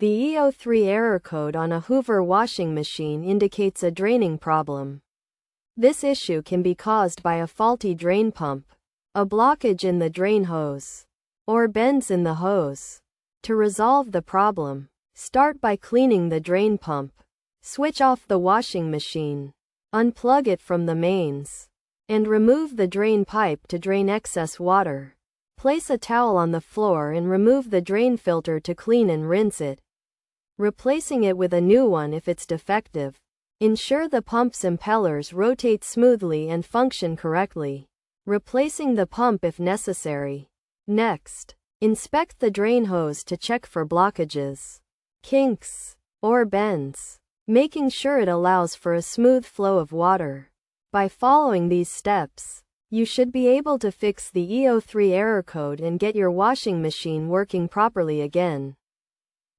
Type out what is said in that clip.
The E03 error code on a Hoover washing machine indicates a draining problem. This issue can be caused by a faulty drain pump, a blockage in the drain hose, or bends in the hose. To resolve the problem, start by cleaning the drain pump. Switch off the washing machine, unplug it from the mains, and remove the drain pipe to drain excess water. Place a towel on the floor and remove the drain filter to clean and rinse it, replacing it with a new one if it's defective. Ensure the pump's impellers rotate smoothly and function correctly, replacing the pump if necessary. Next, inspect the drain hose to check for blockages, kinks, or bends, making sure it allows for a smooth flow of water. By following these steps, you should be able to fix the E03 error code and get your washing machine working properly again.